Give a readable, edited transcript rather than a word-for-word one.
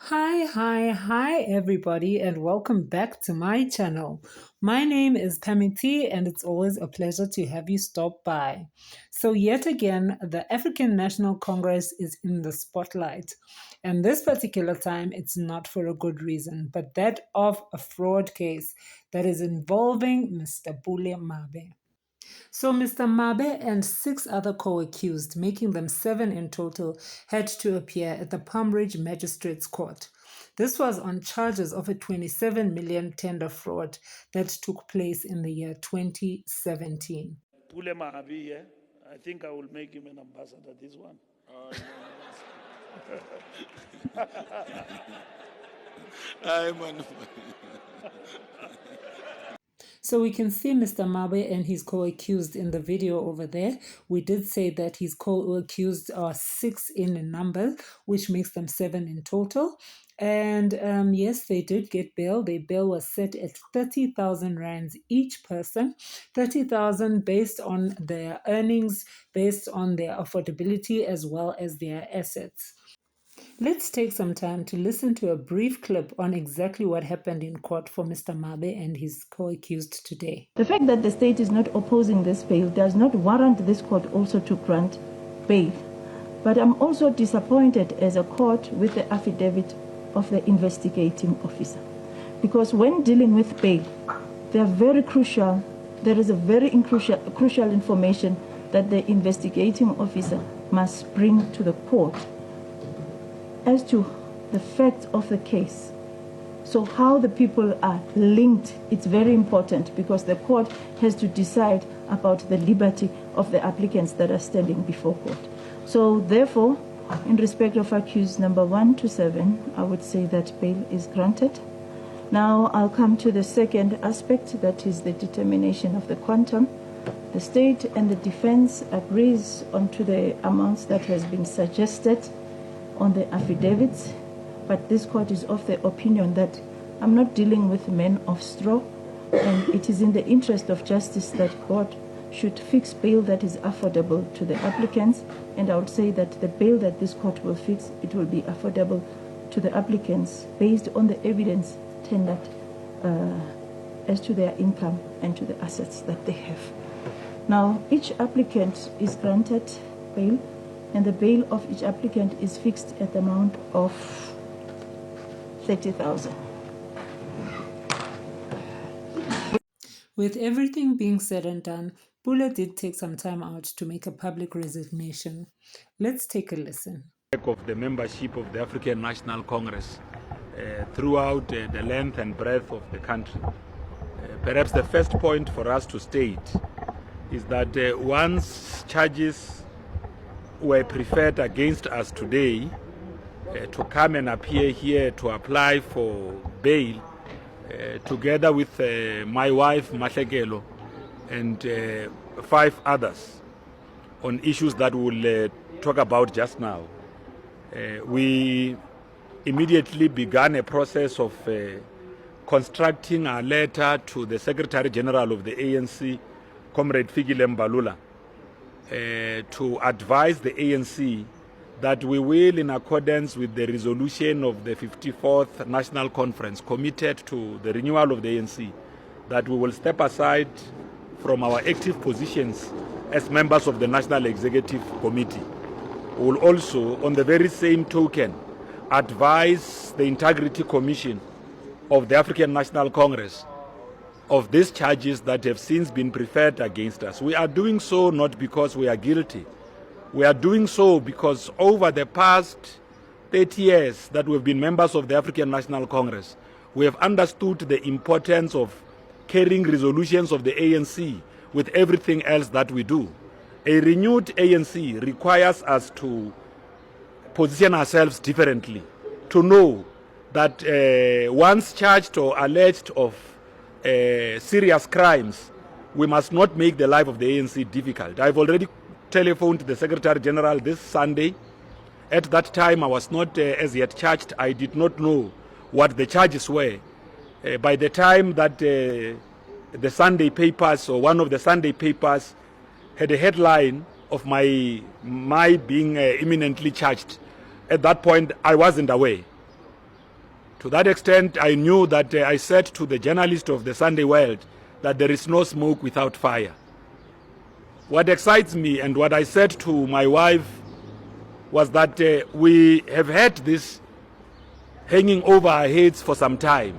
Hi, everybody, and welcome back to my channel. My name is Pamiti, and it's always a pleasure to have you stop by. So, yet again, the African National Congress is in the spotlight. And this particular time, it's not for a good reason, but that of a fraud case that is involving Mr. Pule Mabe. So Mr. Mabe and six other co-accused, making them seven in total, had to appear at the Palm Ridge Magistrates Court. This was on charges of a 27 million tender fraud that took place in the year 2017. Pule Mabe, yeah? I think I will make him an ambassador, this one. So we can see Mr. Mabe and his co-accused in the video over there. We did say that his co-accused are six in number, which makes them seven in total. And yes, they did get bail. Their bail was set at 30,000 rands each person, 30,000 based on their earnings, based on their affordability, as well as their assets. Let's take some time to listen to a brief clip on exactly what happened in court for Mr. Mabe and his co-accused today. The fact that the state is not opposing this bail does not warrant this court also to grant bail. But I'm also disappointed as a court with the affidavit of the investigating officer. Because when dealing with bail, they are very crucial. There is a very crucial information that the investigating officer must bring to the court as to the facts of the case. So how the people are linked, it's very important because the court has to decide about the liberty of the applicants that are standing before court. So therefore, in respect of accused number 1 to 7, I would say that bail is granted. Now I'll come to the second aspect, that is the determination of the quantum. The state and the defense agrees on to the amounts that has been suggested on the affidavits, but this court is of the opinion that I'm not dealing with men of straw, and it is in the interest of justice that court should fix bail that is affordable to the applicants, and I would say that the bail that this court will fix, it will be affordable to the applicants based on the evidence tendered as to their income and to the assets that they have. Now, each applicant is granted bail, and the bail of each applicant is fixed at the amount of 30,000. With everything being said and done, Pule did take some time out to make a public resignation. Let's take a listen. Of the membership of the African National Congress throughout the length and breadth of the country. Perhaps the first point for us to state is that once charges were preferred against us today to come and appear here to apply for bail together with my wife Mahlekelo and 5 others on issues that we'll talk about just now. We immediately began a process of constructing a letter to the Secretary General of the ANC, Comrade Fikile Mbalula, to advise the ANC that we will, in accordance with the resolution of the 54th National Conference committed to the renewal of the ANC, that we will step aside from our active positions as members of the National Executive Committee. We will also, on the very same token, advise the Integrity Commission of the African National Congress of these charges that have since been preferred against us. We are doing so not because we are guilty. We are doing so because over the past 30 years that we've been members of the African National Congress, we have understood the importance of carrying resolutions of the ANC with everything else that we do. A renewed ANC requires us to position ourselves differently, to know that once charged or alleged of serious crimes, we must not make the life of the ANC difficult. I've already telephoned the Secretary General this Sunday. At that time, I was not as yet charged. I did not know what the charges were. By the time that the Sunday papers, or one of the Sunday papers, had a headline of my being imminently charged, at that point, I wasn't aware. To that extent, I knew that I said to the journalist of the Sunday World that there is no smoke without fire. What excites me and what I said to my wife was that we have had this hanging over our heads for some time.